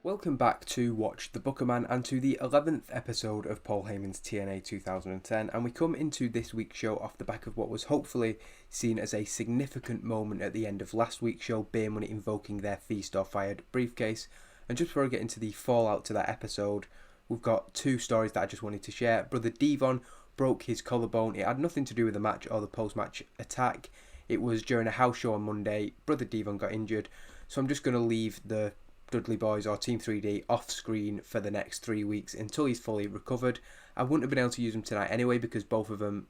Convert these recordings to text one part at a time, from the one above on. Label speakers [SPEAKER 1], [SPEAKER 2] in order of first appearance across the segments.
[SPEAKER 1] Welcome back to Watch the Bookerman and to the 11th episode of Paul Heyman's TNA 2010, and we come into this week's show off the back of what was hopefully seen as a significant moment at the end of last week's show, Beer Money invoking their Feast or Fired briefcase. And just before I get into the fallout to that episode, we've got two stories that I just wanted to share. Brother Devon broke his collarbone. It had nothing to do with the match or the post-match attack. It was during a house show on Monday. Brother Devon got injured, so I'm just going to leave the Dudley Boys or Team 3D off screen for the next 3 weeks until he's fully recovered. I wouldn't have been able to use them tonight anyway because both of them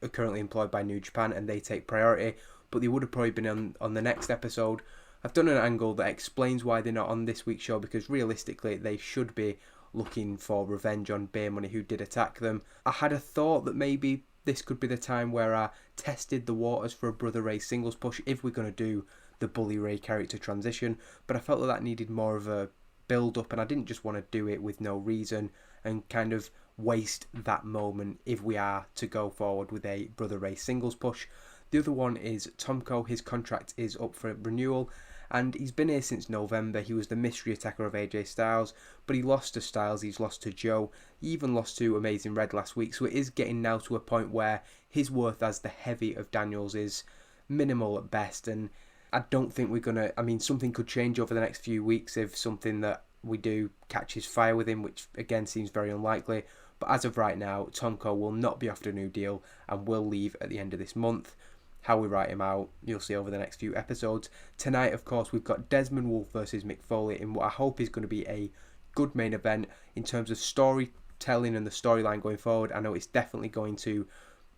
[SPEAKER 1] are currently employed by New Japan and they take priority, but they would have probably been on the next episode. I've done an angle that explains why they're not on this week's show, because realistically they should be looking for revenge on Beer Money, who did attack them. I had a thought that maybe this could be the time where I tested the waters for a Brother Ray singles push if we're going to do the Bully Ray character transition, but I felt that needed more of a build up, and I didn't just want to do it with no reason and kind of waste that moment if we are to go forward with a Brother Ray singles push. The other one is Tomko. His contract is up for renewal and he's been here since November. He was the mystery attacker of AJ Styles, but he lost to Styles, he's lost to Joe, he even lost to Amazing Red last week, so it is getting now to a point where his worth as the heavy of Daniels is minimal at best. And I don't think we're going to... something could change over the next few weeks if something that we do catches fire with him, which again seems very unlikely. But as of right now, Tomko will not be offered a new deal and will leave at the end of this month. How we write him out, you'll see over the next few episodes. Tonight, of course, we've got Desmond Wolfe versus Mick Foley in what I hope is going to be a good main event in terms of storytelling and the storyline going forward. I know it's definitely going to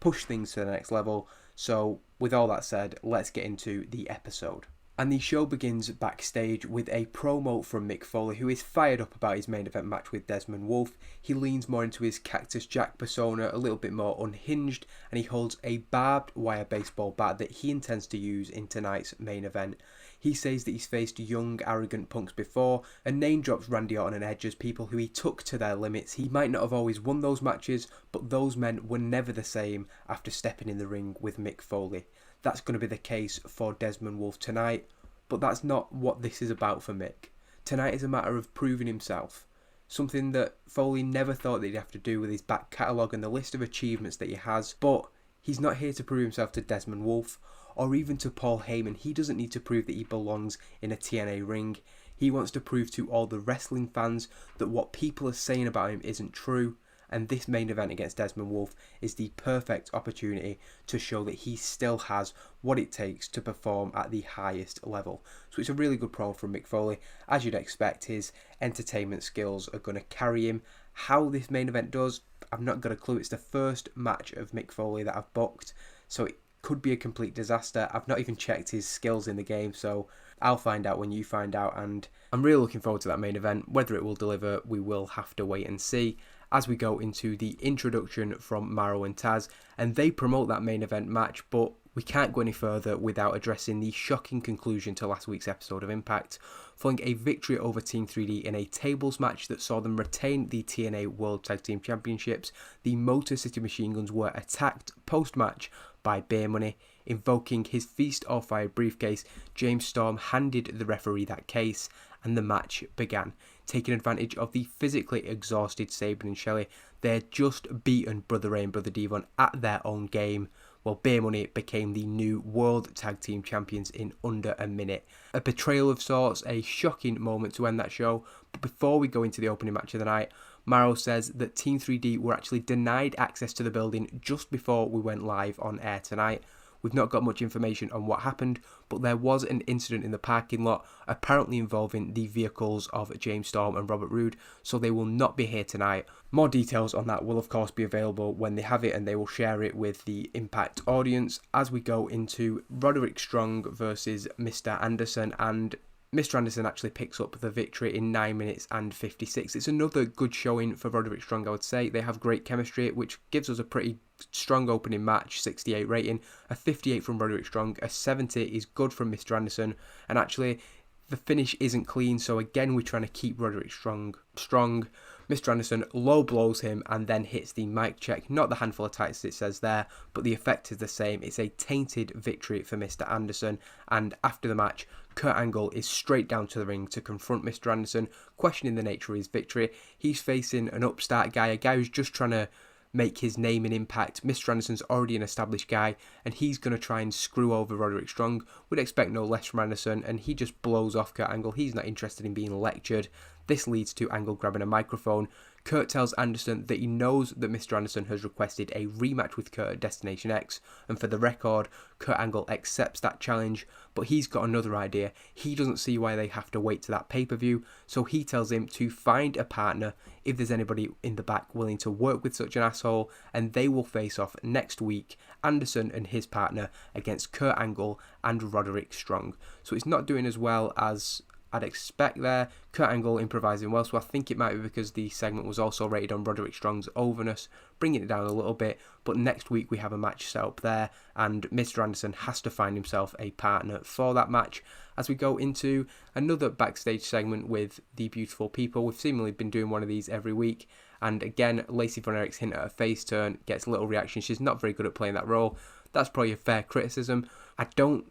[SPEAKER 1] push things to the next level. So with all that said, let's get into the episode. And the show begins backstage with a promo from Mick Foley, who is fired up about his main event match with Desmond Wolfe. He leans more into his Cactus Jack persona, a little bit more unhinged, and he holds a barbed wire baseball bat that he intends to use in tonight's main event. He says that he's faced young, arrogant punks before, and name drops Randy Orton and Edge as people who he took to their limits. He might not have always won those matches, but those men were never the same after stepping in the ring with Mick Foley. That's going to be the case for Desmond Wolfe tonight, but that's not what this is about for Mick. Tonight is a matter of proving himself, something that Foley never thought that he'd have to do with his back catalogue and the list of achievements that he has, but he's not here to prove himself to Desmond Wolfe or even to Paul Heyman. He doesn't need to prove that he belongs in a TNA ring. He wants to prove to all the wrestling fans that what people are saying about him isn't true. And this main event against Desmond Wolfe is the perfect opportunity to show that he still has what it takes to perform at the highest level. So it's a really good promo from Mick Foley. As you'd expect, his entertainment skills are going to carry him. How this main event does, I've not got a clue. It's the first match of Mick Foley that I've booked, so it could be a complete disaster. I've not even checked his skills in the game, so I'll find out when you find out, and I'm really looking forward to that main event. Whether it will deliver, we will have to wait and see as we go into the introduction from Mauro and Taz, and they promote that main event match, but we can't go any further without addressing the shocking conclusion to last week's episode of Impact, following a victory over Team 3D in a tables match that saw them retain the TNA World Tag Team Championships. The Motor City Machine Guns were attacked post-match by Beer Money. Invoking his Feast or Fire briefcase, James Storm handed the referee that case, and the match began. Taking advantage of the physically exhausted Sabin and Shelley, they had just beaten Brother Ray and Brother Devon at their own game, while Beer Money became the new World Tag Team Champions in under a minute. A betrayal of sorts, a shocking moment to end that show. But before we go into the opening match of the night, Mauro says that Team 3D were actually denied access to the building just before we went live on air tonight. We've not got much information on what happened, but there was an incident in the parking lot, apparently involving the vehicles of James Storm and Robert Roode, so they will not be here tonight. More details on that will of course be available when they have it, and they will share it with the Impact audience as we go into Roderick Strong versus Mr. Anderson, and Mr. Anderson actually picks up the victory in 9 minutes and 56. It's another good showing for Roderick Strong, I would say. They have great chemistry, which gives us a pretty strong opening match, 68 rating. A 58 from Roderick Strong, a 70 is good from Mr. Anderson, and actually the finish isn't clean, so again we're trying to keep Roderick strong. Mr. Anderson low blows him and then hits the mic check. Not the handful of tights it says there, but the effect is the same. It's a tainted victory for Mr. Anderson. And after the match, Kurt Angle is straight down to the ring to confront Mr. Anderson, questioning the nature of his victory. He's facing an upstart guy, a guy who's just trying to make his name and impact. Mr. Anderson's already an established guy, and he's going to try and screw over Roderick Strong. Would expect no less from Anderson, and he just blows off Kurt Angle. He's not interested in being lectured. This leads to Angle grabbing a microphone. Kurt tells Anderson that he knows that Mr. Anderson has requested a rematch with Kurt at Destination X, and for the record, Kurt Angle accepts that challenge, but he's got another idea. He doesn't see why they have to wait to that pay-per-view, so he tells him to find a partner if there's anybody in the back willing to work with such an asshole, and they will face off next week, Anderson and his partner, against Kurt Angle and Roderick Strong. So it's not doing as well as I'd expect there. Kurt Angle improvising well, so I think it might be because the segment was also rated on Roderick Strong's overness, bringing it down a little bit. But next week we have a match set up there, and Mr. Anderson has to find himself a partner for that match. As we go into another backstage segment with the beautiful people, we've seemingly been doing one of these every week. And again, Lacey Von Erich's hint at a face turn gets little reaction. She's not very good at playing that role. That's probably a fair criticism. I don't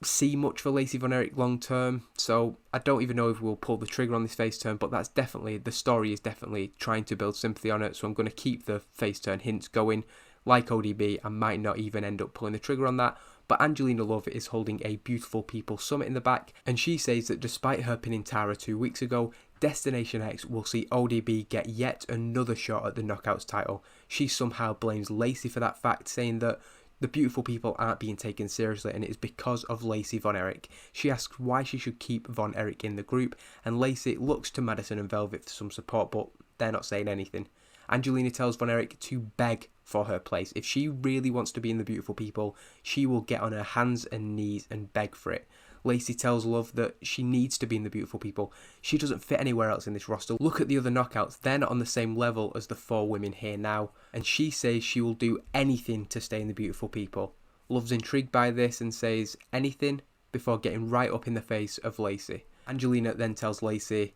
[SPEAKER 1] see much for Lacey Von Erich long term, so I don't even know if we'll pull the trigger on this face turn, but that's definitely, the story is definitely trying to build sympathy on it, so I'm going to keep the face turn hints going. Like ODB, I might not even end up pulling the trigger on that, but Angelina Love is holding a Beautiful People Summit in the back, and she says that despite her pinning Tara 2 weeks ago, Destination X will see ODB get yet another shot at the Knockouts title. She somehow blames Lacey for that fact, saying that the Beautiful People aren't being taken seriously, and it is because of Lacey Von Erich. She asks why she should keep Von Erich in the group, and Lacey looks to Madison and Velvet for some support, but they're not saying anything. Angelina tells Von Erich to beg for her place. If she really wants to be in the Beautiful People, she will get on her hands and knees and beg for it. Lacey tells Love that she needs to be in the Beautiful People. She doesn't fit anywhere else in this roster. Look at the other knockouts. They're not on the same level as the 4 women here now. And she says she will do anything to stay in the Beautiful People. Love's intrigued by this and says anything before getting right up in the face of Lacey. Angelina then tells Lacey,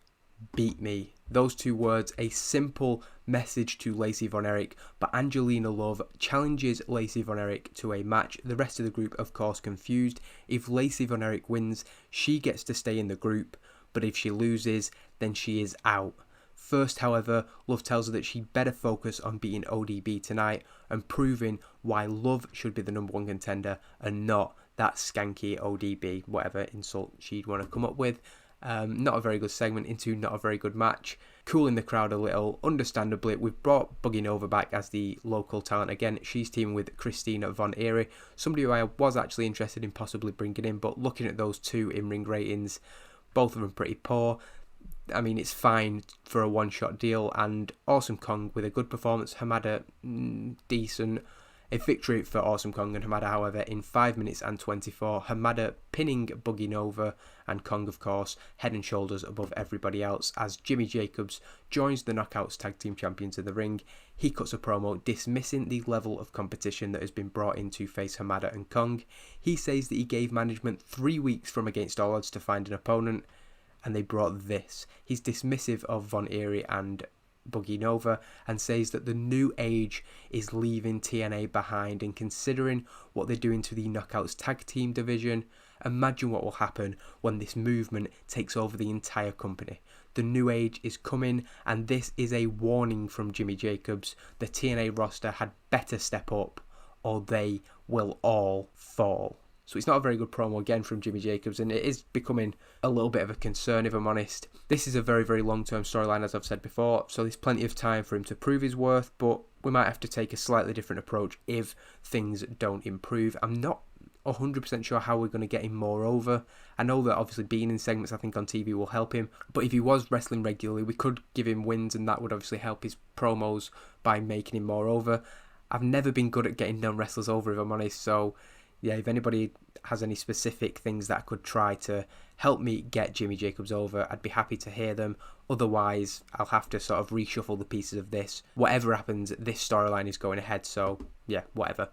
[SPEAKER 1] beat me. Those 2 words, a simple message to Lacey Von Erich, but Angelina Love challenges Lacey Von Erich to a match. The rest of the group, of course, confused. If Lacey Von Erich wins, she gets to stay in the group, but if she loses, then she is out. First, however, Love tells her that she better focus on beating ODB tonight and proving why Love should be the number 1 contender and not that skanky ODB, whatever insult she'd want to come up with. Not a very good segment into not a very good match. Cooling the crowd a little, understandably. We've brought Boogie Nova back as the local talent again. She's teaming with Christina Von Eerie, somebody who I was actually interested in possibly bringing in, but looking at those 2 in-ring ratings, both of them pretty poor. I mean, it's fine for a one-shot deal, and Awesome Kong with a good performance. Hamada, decent. A victory for Awesome Kong and Hamada, however, in 5 minutes and 24. Hamada pinning Boogie Nova, and Kong, of course, head and shoulders above everybody else as Jimmy Jacobs joins the Knockouts Tag Team Champions in the ring. He cuts a promo dismissing the level of competition that has been brought in to face Hamada and Kong. He says that he gave management 3 weeks from Against All Odds to find an opponent, and they brought this. He's dismissive of Von Eerie and Boogie Nova and says that the new age is leaving TNA behind, and considering what they're doing to the Knockouts tag team division, imagine what will happen when this movement takes over the entire company. The new age is coming, and this is a warning from Jimmy Jacobs. The TNA roster had better step up or they will all fall. So it's not a very good promo again from Jimmy Jacobs, and it is becoming a little bit of a concern, if I'm honest. This is a very, very long-term storyline, as I've said before, so there's plenty of time for him to prove his worth, but we might have to take a slightly different approach if things don't improve. I'm not 100% sure how we're going to get him more over. I know that obviously being in segments, I think, on TV will help him, but if he was wrestling regularly, we could give him wins, and that would obviously help his promos by making him more over. I've never been good at getting non-wrestlers over, if I'm honest, so yeah, if anybody has any specific things that could try to help me get Jimmy Jacobs over, I'd be happy to hear them. Otherwise, I'll have to sort of reshuffle the pieces of this. Whatever happens, this storyline is going ahead, so yeah, whatever.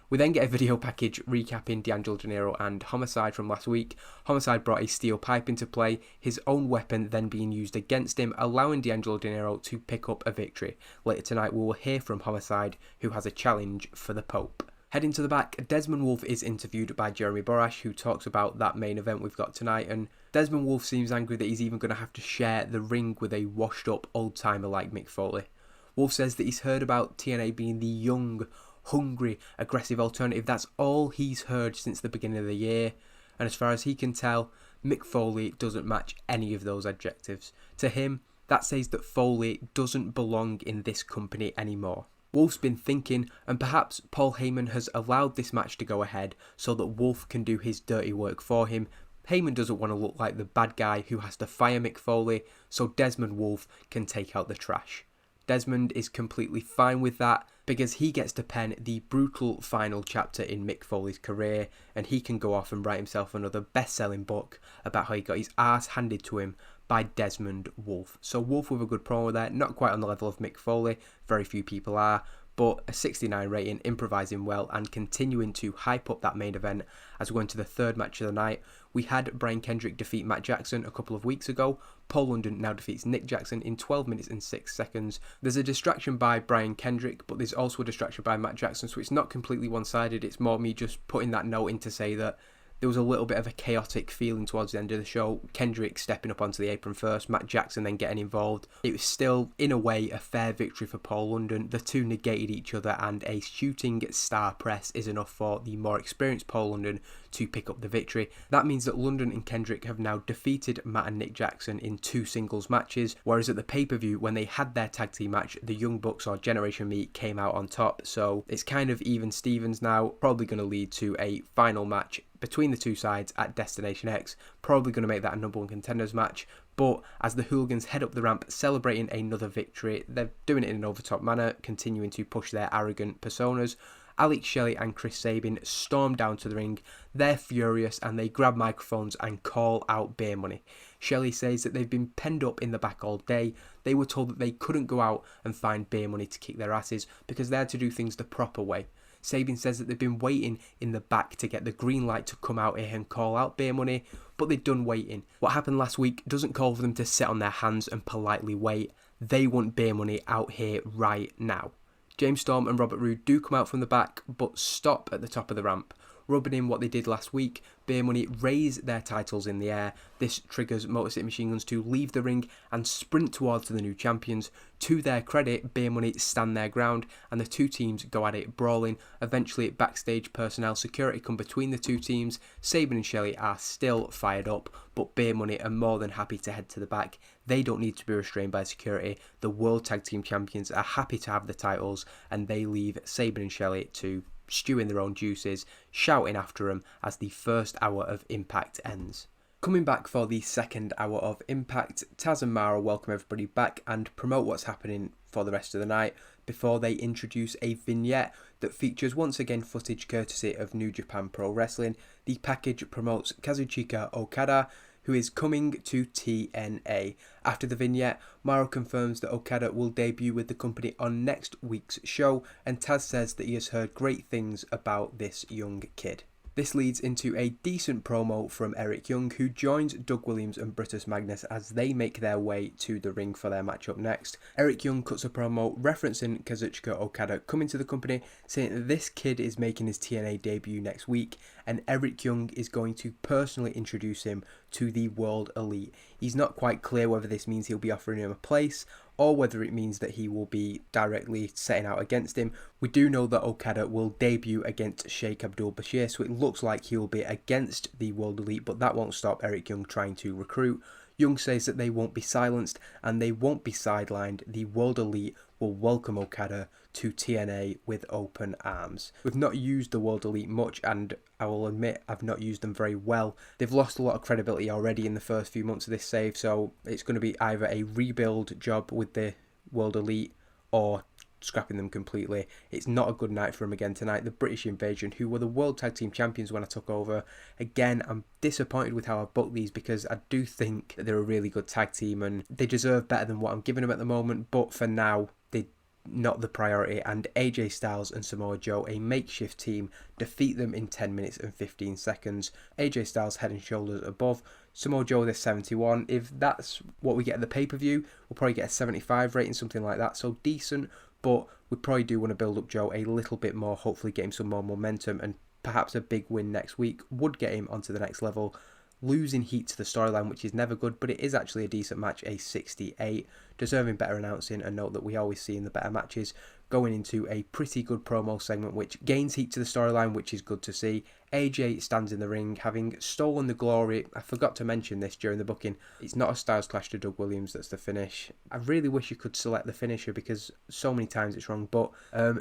[SPEAKER 1] We then get a video package recapping D'Angelo Dinero and Homicide from last week. Homicide brought a steel pipe into play, his own weapon then being used against him, allowing D'Angelo Dinero to pick up a victory. Later tonight we will hear from Homicide, who has a challenge for the Pope. Heading to the back, Desmond Wolfe is interviewed by Jeremy Borash, who talks about that main event we've got tonight, and Desmond Wolfe seems angry that he's even going to have to share the ring with a washed up old-timer like Mick Foley. Wolfe says that he's heard about TNA being the young, hungry, aggressive alternative. That's all he's heard since the beginning of the year, and as far as he can tell, Mick Foley doesn't match any of those adjectives. To him, that says that Foley doesn't belong in this company anymore. Wolfe's been thinking, and perhaps Paul Heyman has allowed this match to go ahead so that Wolfe can do his dirty work for him. Heyman doesn't want to look like the bad guy who has to fire Mick Foley, so Desmond Wolfe can take out the trash. Desmond is completely fine with that because he gets to pen the brutal final chapter in Mick Foley's career, and he can go off and write himself another best-selling book about how he got his arse handed to him by Desmond Wolfe. So Wolfe with a good promo there, not quite on the level of Mick Foley, very few people are, but a 69 rating, improvising well and continuing to hype up that main event as we go into the third match of the night. We had Brian Kendrick defeat Matt Jackson a couple of weeks ago. Paul London now defeats Nick Jackson in 12 minutes and 6 seconds. There's a distraction by Brian Kendrick, but there's also a distraction by Matt Jackson, so it's not completely one-sided. It's more me just putting that note in to say that there was a little bit of a chaotic feeling towards the end of the show. Kendrick stepping up onto the apron first, Matt Jackson then getting involved. It was still, in a way, a fair victory for Paul London. The two negated each other, and a shooting star press is enough for the more experienced Paul London to pick up the victory. That means that London and Kendrick have now defeated Matt and Nick Jackson in 2 singles matches, whereas at the pay-per-view, when they had their tag team match, the Young Bucks or Generation Me came out on top. So it's kind of even Stevens now, probably going to lead to a final match between the two sides at Destination X, probably going to make that a number 1 contenders match. But as the Hooligans head up the ramp celebrating another victory, they're doing it in an over-top manner, continuing to push their arrogant personas. Alex Shelley and Chris Sabin storm down to the ring. They're furious and they grab microphones and call out beer money. Shelley says that they've been penned up in the back all day. They were told that they couldn't go out and find beer money to kick their asses because they had to do things the proper way. Sabin says that they've been waiting in the back to get the green light to come out here and call out beer money, but they've done waiting. What happened last week doesn't call for them to sit on their hands and politely wait. They want beer money out here right now. James Storm and Robert Roode do come out from the back, but stop at the top of the ramp. Rubbing in what they did last week, Beer Money raise their titles in the air. This triggers Motor City Machine Guns to leave the ring and sprint towards the new champions. To their credit, Beer Money stand their ground and the two teams go at it brawling. Eventually, backstage personnel security come between the two teams. Sabin and Shelley are still fired up, but Beer Money are more than happy to head to the back. They don't need to be restrained by security. The World Tag Team Champions are happy to have the titles, and they leave Sabin and Shelley to stew in their own juices, shouting after them as the first hour of Impact ends. Coming back for the second hour of Impact, Taz and Mara welcome everybody back and promote what's happening for the rest of the night before they introduce a vignette that features once again footage courtesy of New Japan Pro Wrestling. The package promotes Kazuchika Okada, who is coming to TNA. After the vignette, Maro confirms that Okada will debut with the company on next week's show, and Taz says that he has heard great things about this young kid. This leads into a decent promo from Eric Young, who joins Doug Williams and Brutus Magnus as they make their way to the ring for their match up next. Eric Young cuts a promo referencing Kazuchika Okada coming to the company, saying that this kid is making his TNA debut next week, and Eric Young is going to personally introduce him to the World Elite. He's not quite clear whether this means he'll be offering him a place, or whether it means that he will be directly setting out against him. We do know that Okada will debut against Sheikh Abdul Bashir, so it looks like he will be against the World Elite, but that won't stop Eric Young trying to recruit. Young says that they won't be silenced and they won't be sidelined. The World Elite will welcome Okada to TNA with open arms. We've not used the World Elite much, and I will admit I've not used them very well. They've lost a lot of credibility already in the first few months of this save, so it's going to be either a rebuild job with the World Elite or scrapping them completely. It's not a good night for them again tonight. The British Invasion, who were the World Tag Team Champions when I took over, again, I'm disappointed with how I booked these because I do think that they're a really good tag team and they deserve better than what I'm giving them at the moment, but for now, they not the priority, and AJ Styles and Samoa Joe, a makeshift team, defeat them in 10 minutes and 15 seconds. AJ Styles head and shoulders above, Samoa Joe with a 71. If that's what we get at the pay-per-view, we'll probably get a 75 rating, something like that, so decent, but we probably do want to build up Joe a little bit more, hopefully get him some more momentum, and perhaps a big win next week would get him onto the next level. Losing heat to the storyline, which is never good, but it is actually a decent match, a 68. Deserving better announcing, and note that we always see in the better matches, going into a pretty good promo segment which gains heat to the storyline, which is good to see. AJ stands in the ring, having stolen the glory. I forgot to mention this during the booking. It's not a Styles Clash to Doug Williams that's the finish. I really wish you could select the finisher because so many times it's wrong, but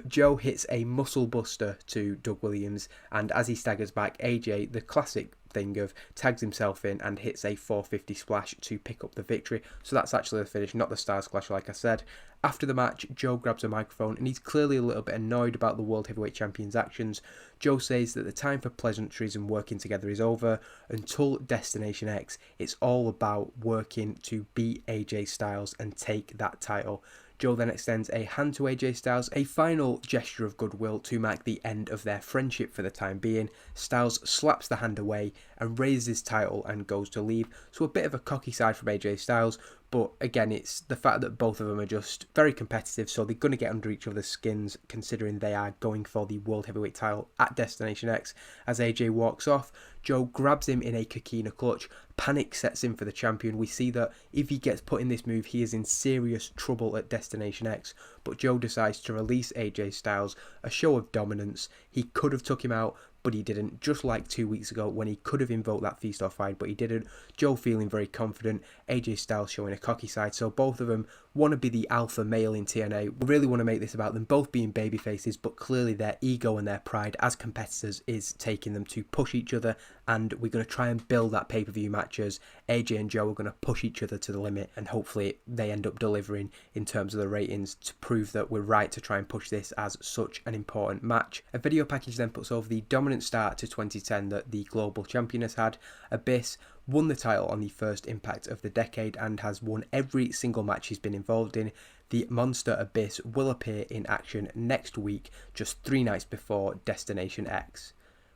[SPEAKER 1] Joe hits a muscle buster to Doug Williams, and as he staggers back, AJ, the classic thing of tags himself in and hits a 450 splash to pick up the victory. So that's actually the finish, not the Styles Clash like I said. After the match, Joe grabs a microphone and he's clearly a little bit annoyed about the World Heavyweight Champion's actions. Joe says that the time for pleasantries and working together is over. Until Destination X, it's all about working to beat AJ Styles and take that title. Joe then extends a hand to AJ Styles, a final gesture of goodwill to mark the end of their friendship for the time being. Styles slaps the hand away and raises his title and goes to leave. So a bit of a cocky side from AJ Styles, but again, it's the fact that both of them are just very competitive, so they're going to get under each other's skins considering they are going for the World Heavyweight title at Destination X. As AJ walks off, Joe grabs him in a Coquina clutch. Panic sets in for the champion. We see that if he gets put in this move, he is in serious trouble at Destination X, but Joe decides to release AJ Styles, a show of dominance. He could have took him out, but he didn't, just like 2 weeks ago when he could have invoked that feast or fight, but he didn't. Joe feeling very confident, AJ Styles showing a cocky side, so both of them want to be the alpha male in TNA. We really want to make this about them both being baby faces, but clearly their ego and their pride as competitors is taking them to push each other, and we're going to try and build that pay-per-view matches. AJ and Joe are going to push each other to the limit, and hopefully they end up delivering in terms of the ratings to prove that we're right to try and push this as such an important match. A video package then puts over the dominant start to 2010 that the global champion has had. Abyss won the title on the first Impact of the decade and has won every single match he's been involved in. The monster Abyss will appear in action next week, just 3 nights before Destination X.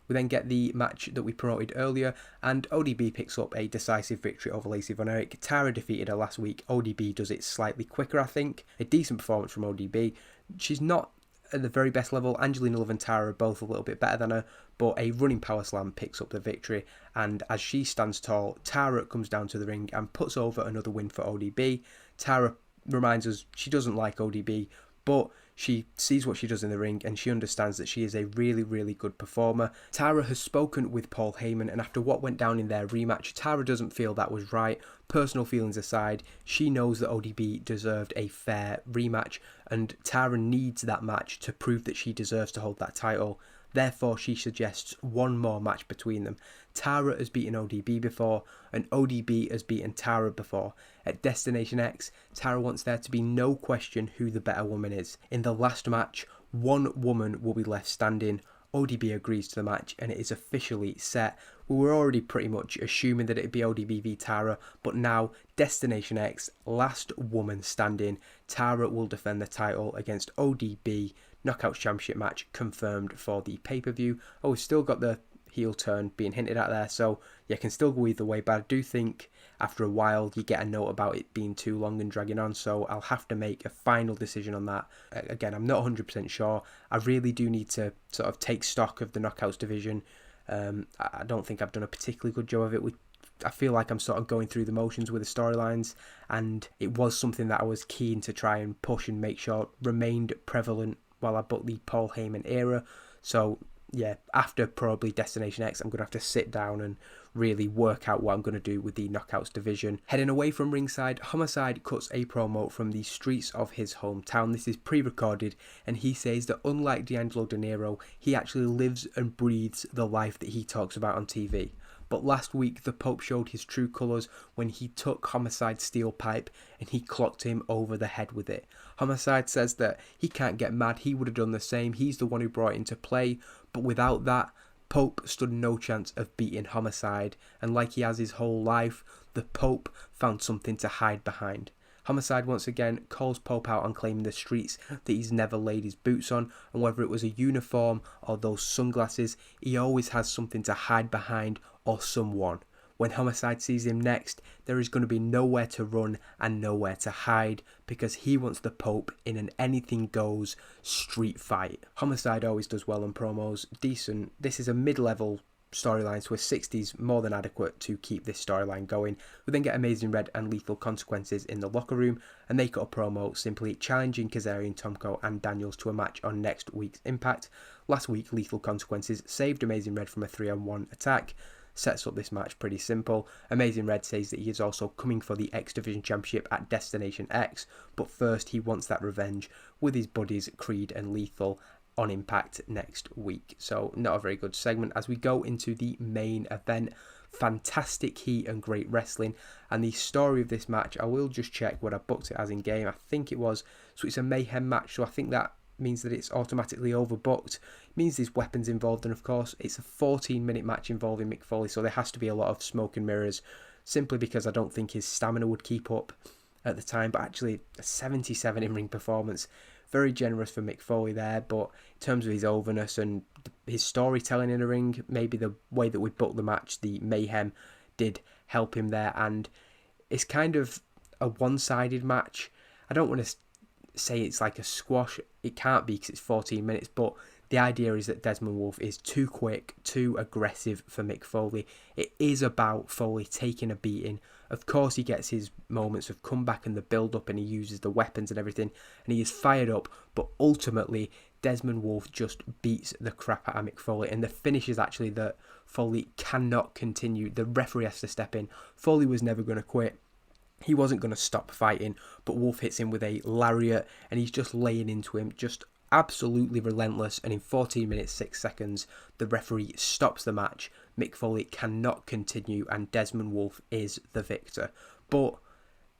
[SPEAKER 1] We then get the match that we promoted earlier, and ODB picks up a decisive victory over Lacey Von Erich. Tara defeated her last week. ODB does it slightly quicker, I think. A decent performance from ODB. She's not at the very best level. Angelina Love and Tara are both a little bit better than her, but a running power slam picks up the victory, and as she stands tall, Tara comes down to the ring and puts over another win for ODB. Tara reminds us she doesn't like ODB, but she sees what she does in the ring and she understands that she is a really, really good performer. Tara has spoken with Paul Heyman, and after what went down in their rematch, Tara doesn't feel that was right. Personal feelings aside, she knows that ODB deserved a fair rematch, and Tara needs that match to prove that she deserves to hold that title. Therefore, she suggests one more match between them. Tara has beaten ODB before, and ODB has beaten Tara before. At Destination X, Tara wants there to be no question who the better woman is. In the last match, one woman will be left standing. ODB agrees to the match, and it is officially set. We were already pretty much assuming that it'd be ODB v Tara, but now Destination X, last woman standing. Tara will defend the title against ODB. Knockouts Championship match confirmed for the pay-per-view. Oh, we've still got the heel turn being hinted at there, so yeah, can still go either way, but I do think after a while you get a note about it being too long and dragging on, so I'll have to make a final decision on that. Again, I'm not 100% sure. I really do need to sort of take stock of the Knockouts division. I don't think I've done a particularly good job of it. I feel like I'm sort of going through the motions with the storylines, and it was something that I was keen to try and push and make sure remained prevalent while I booked the Paul Heyman era. So yeah, after probably Destination X, I'm going to have to sit down and really work out what I'm going to do with the Knockouts division. Heading away from ringside, Homicide cuts a promo from the streets of his hometown. This is pre-recorded, and he says that unlike D'Angelo De Niro, he actually lives and breathes the life that he talks about on TV. But last week, the Pope showed his true colours when he took Homicide's steel pipe and he clocked him over the head with it. Homicide says that he can't get mad, he would have done the same, he's the one who brought it into play, but without that, Pope stood no chance of beating Homicide, and like he has his whole life, the Pope found something to hide behind. Homicide once again calls Pope out on claiming the streets that he's never laid his boots on, and whether it was a uniform or those sunglasses, he always has something to hide behind or someone. When Homicide sees him next, there is going to be nowhere to run and nowhere to hide because he wants the Pope in an anything goes street fight. Homicide always does well on promos, decent. This is a mid-level storyline, so a 60's more than adequate to keep this storyline going. We then get Amazing Red and Lethal Consequences in the locker room, and they cut a promo simply challenging Kazarian, Tomko and Daniels to a match on next week's Impact. Last week, Lethal Consequences saved Amazing Red from a 3-on-1 attack. Sets up this match pretty simple. Amazing Red says that he is also coming for the X Division Championship at Destination X, but first he wants that revenge with his buddies Creed and Lethal on Impact next week. So not a very good segment as we go into the main event. Fantastic heat and great wrestling, and the story of this match, I will just check what I booked it as in game. I think it was, so it's a mayhem match, so I think that means that it's automatically overbooked. It means there's weapons involved, and of course it's a 14-minute match involving Mick Foley, so there has to be a lot of smoke and mirrors, simply because I don't think his stamina would keep up at the time. But actually a 77 in-ring performance, very generous for Mick Foley there. But in terms of his overness and his storytelling in the ring, maybe the way that we booked the match, the mayhem, did help him there. And it's kind of a one-sided match. I don't want to say it's like a squash. It can't be because it's 14 minutes, but the idea is that Desmond Wolfe is too quick, too aggressive for Mick Foley. It is about Foley taking a beating. Of course he gets his moments of comeback and the build-up, and he uses the weapons and everything, and he is fired up, but ultimately Desmond Wolfe just beats the crap out of Mick Foley, and the finish is actually that Foley cannot continue. The referee has to step in. Foley was never going to quit. He wasn't going to stop fighting, but Wolfe hits him with a lariat, and he's just laying into him, just absolutely relentless. And in 14 minutes 6 seconds, the referee stops the match. Mick Foley cannot continue, and Desmond Wolfe is the victor. But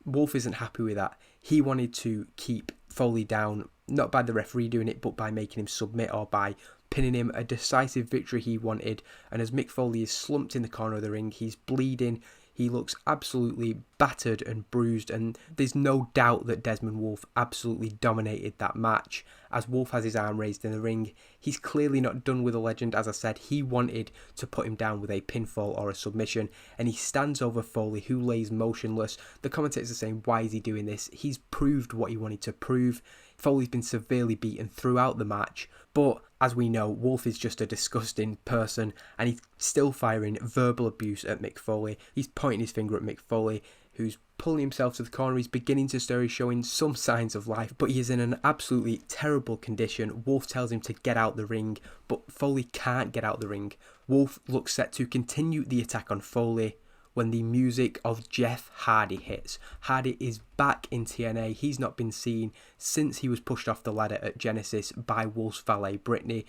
[SPEAKER 1] Wolfe isn't happy with that. He wanted to keep Foley down, not by the referee doing it, but by making him submit or by pinning him. A decisive victory he wanted, and as Mick Foley is slumped in the corner of the ring, he's bleeding. He looks absolutely battered and bruised, and there's no doubt that Desmond Wolfe absolutely dominated that match. As Wolfe has his arm raised in the ring, he's clearly not done with the legend. As I said, he wanted to put him down with a pinfall or a submission, and he stands over Foley, who lays motionless. The commentators are saying, why is he doing this? He's proved what he wanted to prove. Foley's been severely beaten throughout the match, but as we know, Wolfe is just a disgusting person, and he's still firing verbal abuse at Mick Foley. He's pointing his finger at Mick Foley, who's pulling himself to the corner. He's beginning to stir, he's showing some signs of life, but he is in an absolutely terrible condition. Wolfe tells him to get out the ring, but Foley can't get out the ring. Wolfe looks set to continue the attack on Foley when the music of Jeff Hardy hits. Hardy is back in TNA. He's not been seen since he was pushed off the ladder at Genesis by Wolfe's valet Brittany.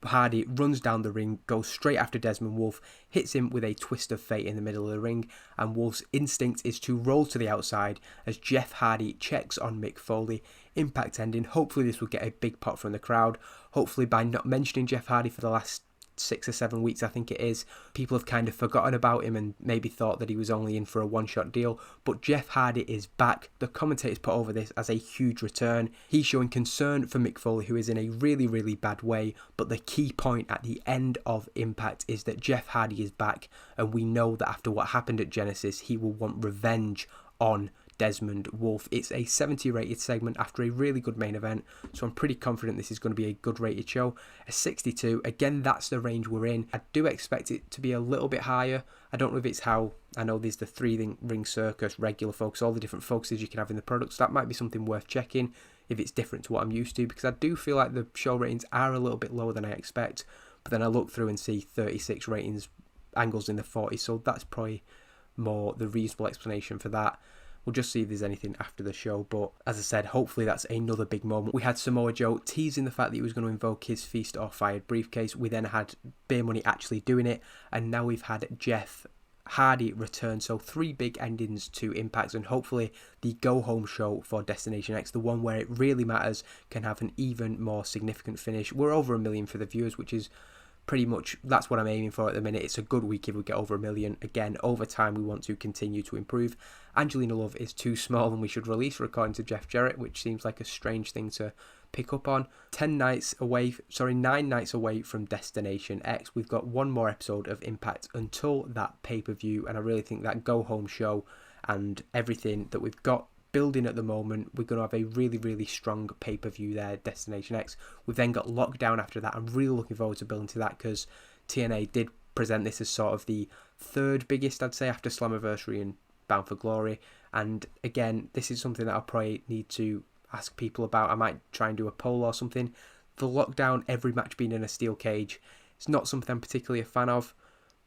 [SPEAKER 1] Hardy runs down the ring, goes straight after Desmond Wolfe, hits him with a twist of fate in the middle of the ring, and Wolfe's instinct is to roll to the outside as Jeff Hardy checks on Mick Foley. Impact ending. Hopefully this will get a big pop from the crowd. Hopefully by not mentioning Jeff Hardy for the last 6 or 7 weeks, I think it is, people have kind of forgotten about him and maybe thought that he was only in for a one-shot deal. But Jeff Hardy is back. The commentators put over this as a huge return. He's showing concern for Mick Foley, who is in a really, really bad way. But the key point at the end of Impact is that Jeff Hardy is back, and we know that after what happened at Genesis, he will want revenge on Desmond Wolfe. It's a 70 rated segment after a really good main event, so I'm pretty confident this is going to be a good rated show. A 62, again, that's the range we're in. I do expect it to be a little bit higher. I don't know if it's how, I know there's the 3-ring circus, regular focus, all the different focuses you can have in the product, so that might be something worth checking if it's different to what I'm used to, because I do feel like the show ratings are a little bit lower than I expect, but then I look through and see 36 ratings, angles in the 40s, so that's probably more the reasonable explanation for that. We'll just see if there's anything after the show, but as I said, hopefully that's another big moment. We had Samoa Joe teasing the fact that he was going to invoke his Feast or Fired briefcase. We then had Beer Money actually doing it, and now we've had Jeff Hardy return. So 3 big endings to Impact, and hopefully the go-home show for Destination X, the one where it really matters, can have an even more significant finish. We're over 1 million for the viewers, which is pretty much that's what I'm aiming for at the minute. It's a good week if we get over 1 million. Again, over time we want to continue to improve. Angelina Love is too small and we should release her, according to Jeff Jarrett, which seems like a strange thing to pick up on. 9 nights away from Destination X. We've got one more episode of Impact until that pay-per-view, and I really think that go-home show and everything that we've got building at the moment, we're going to have a really, really strong pay-per-view there, Destination X. We've then got Lockdown after that. I'm really looking forward to building to that because TNA did present this as sort of the third biggest, I'd say, after Slammiversary and Bound for Glory. And again, this is something that I'll probably need to ask people about. I might try and do a poll or something. The Lockdown, every match being in a steel cage, it's not something I'm particularly a fan of.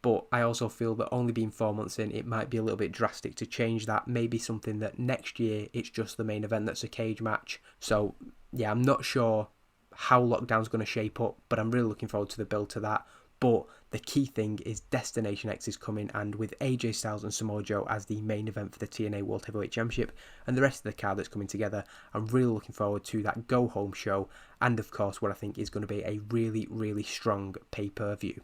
[SPEAKER 1] But I also feel that only being 4 months in, it might be a little bit drastic to change that. Maybe something that next year, it's just the main event that's a cage match. So, yeah, I'm not sure how Lockdown's going to shape up, but I'm really looking forward to the build to that. But the key thing is Destination X is coming, and with AJ Styles and Samoa Joe as the main event for the TNA World Heavyweight Championship and the rest of the card that's coming together, I'm really looking forward to that go-home show and, of course, what I think is going to be a really, really strong pay-per-view.